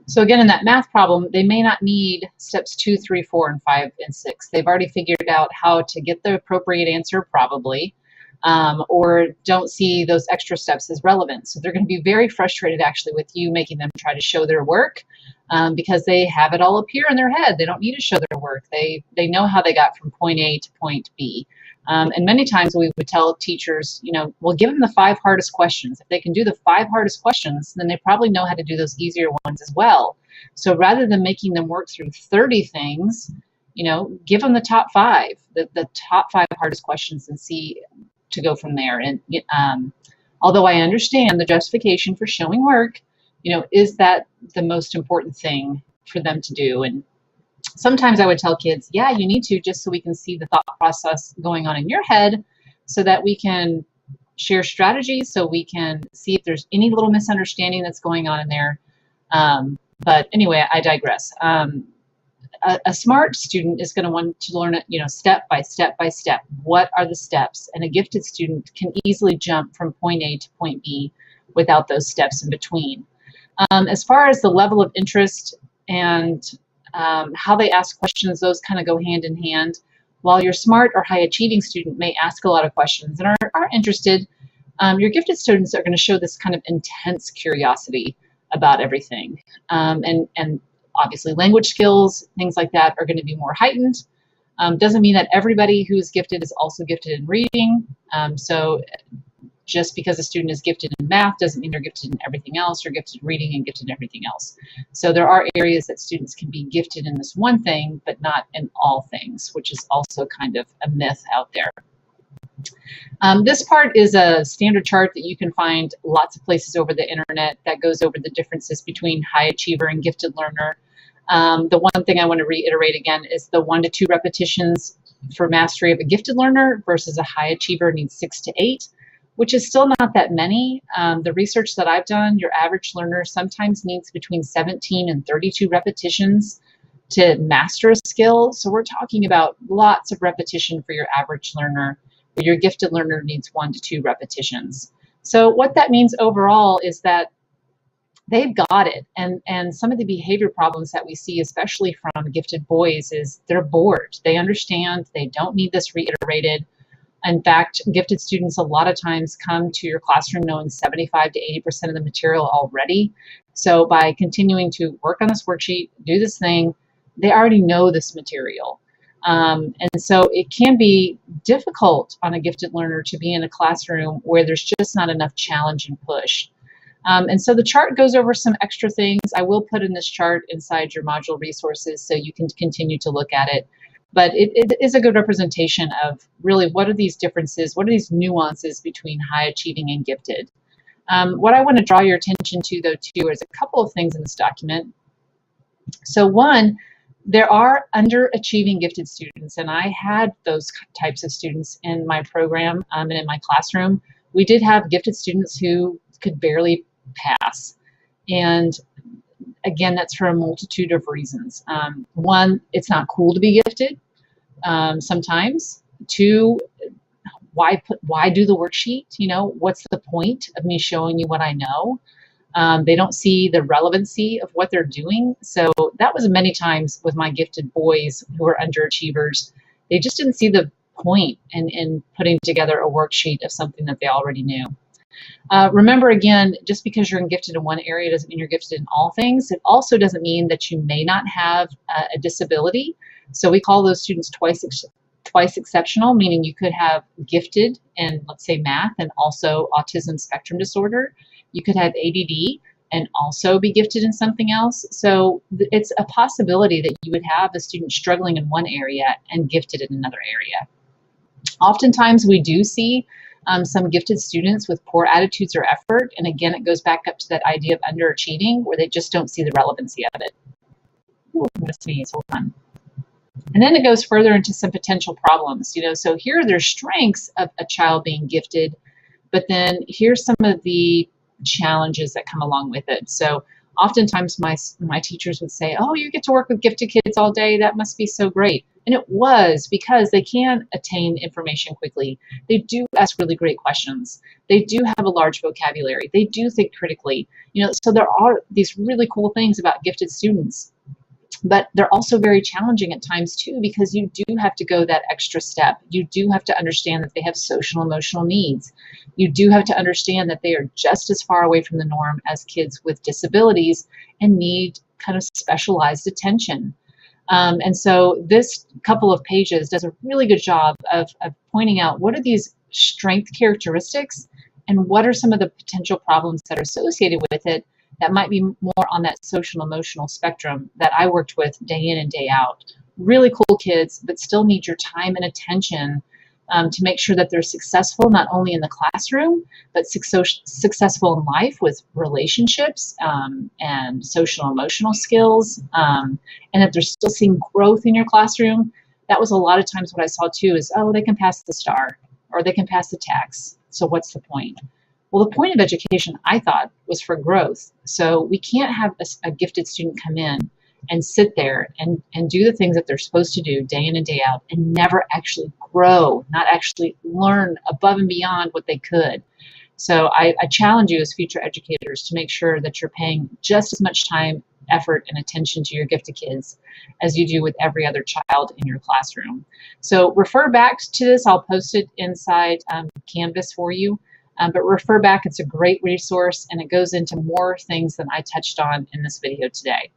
So again, in that math problem, they may not need steps 2, 3, 4, and 5, and 6. They've already figured out how to get the appropriate answer, probably, or don't see those extra steps as relevant. So they're going to be very frustrated actually with you making them try to show their work, because they have it all up here in their head. They don't need to show their work. They know how they got from point A to point B. And many times we would tell teachers, well, give them the 5 hardest questions. If they can do the 5 hardest questions, then they probably know how to do those easier ones as well. So rather than making them work through 30 things, give them the top 5, the top 5 hardest questions, and see to go from there. And although I understand the justification for showing work, is that the most important thing for them to do? And sometimes I would tell kids, yeah, you need to, just so we can see the thought process going on in your head, so that we can share strategies, so we can see if there's any little misunderstanding that's going on in there. But anyway, I digress. A smart student is going to want to learn it, step by step by step. What are the steps? And a gifted student can easily jump from point A to point B without those steps in between. As far as the level of interest and how they ask questions, those kind of go hand in hand. While your smart or high achieving student may ask a lot of questions and are interested, your gifted students are going to show this kind of intense curiosity about everything. And obviously language skills, things like that, are going to be more heightened. Doesn't mean that everybody who's gifted is also gifted in reading. So just because a student is gifted in math doesn't mean they're gifted in everything else. You're gifted in reading and gifted in everything else. So there are areas that students can be gifted in this one thing, but not in all things, which is also kind of a myth out there. This part is a standard chart that you can find lots of places over the internet that goes over the differences between high achiever and gifted learner. The one thing I want to reiterate again is the 1 to 2 repetitions for mastery of a gifted learner versus a high achiever needs 6 to 8. Which is still not that many. The research that I've done, your average learner sometimes needs between 17 and 32 repetitions to master a skill. So we're talking about lots of repetition for your average learner, where your gifted learner needs 1 to 2 repetitions. So what that means overall is that they've got it. And some of the behavior problems that we see, especially from gifted boys, is they're bored. They understand, they don't need this reiterated. In fact, gifted students a lot of times come to your classroom knowing 75 to 80% of the material already. So by continuing to work on this worksheet, do this thing, they already know this material. And so it can be difficult on a gifted learner to be in a classroom where there's just not enough challenge and push. And so the chart goes over some extra things. I will put in this chart inside your module resources so you can continue to look at it. But it is a good representation of really what are these differences, what are these nuances between high achieving and gifted. What I want to draw your attention to, though, too, is a couple of things in this document. So one, there are underachieving gifted students, and I had those types of students in my program and in my classroom. We did have gifted students who could barely pass. And again, that's for a multitude of reasons. One, it's not cool to be gifted sometimes. 2, why do the worksheet? What's the point of me showing you what I know? They don't see the relevancy of what they're doing. So that was many times with my gifted boys who are underachievers. They just didn't see the point in putting together a worksheet of something that they already knew. Remember, again, just because you're gifted in one area doesn't mean you're gifted in all things. It also doesn't mean that you may not have a disability. So we call those students twice exceptional, meaning you could have gifted in, let's say, math and also autism spectrum disorder. You could have ADD and also be gifted in something else. So it's a possibility that you would have a student struggling in one area and gifted in another area. Oftentimes we do see some gifted students with poor attitudes or effort. And again, it goes back up to that idea of underachieving, where they just don't see the relevancy of it. Ooh, I'm going to sneeze, hold on. And then it goes further into some potential problems. So here are their strengths of a child being gifted, but then here's some of the challenges that come along with it. So oftentimes my teachers would say, oh, you get to work with gifted kids all day. That must be so great. And it was because they can attain information quickly. They do ask really great questions. They do have a large vocabulary. They do think critically. So there are these really cool things about gifted students. But they're also very challenging at times too, because you do have to go that extra step. You do have to understand that they have social emotional needs. You do have to understand that they are just as far away from the norm as kids with disabilities and need kind of specialized attention. And so this couple of pages does a really good job of pointing out what are these strength characteristics and what are some of the potential problems that are associated with it that might be more on that social emotional spectrum that I worked with day in and day out. Really cool kids, but still need your time and attention to make sure that they're successful, not only in the classroom, but successful in life with relationships and social emotional skills, and that they're still seeing growth in your classroom. That was a lot of times what I saw too is, oh, they can pass the STAR or they can pass the TAKS. So what's the point? Well, the point of education, I thought, was for growth. So we can't have a gifted student come in and sit there and do the things that they're supposed to do day in and day out and never actually grow, not actually learn above and beyond what they could. So I challenge you as future educators to make sure that you're paying just as much time, effort, and attention to your gifted kids as you do with every other child in your classroom. So refer back to this. I'll post it inside Canvas for you. But refer back. It's a great resource, and it goes into more things than I touched on in this video today.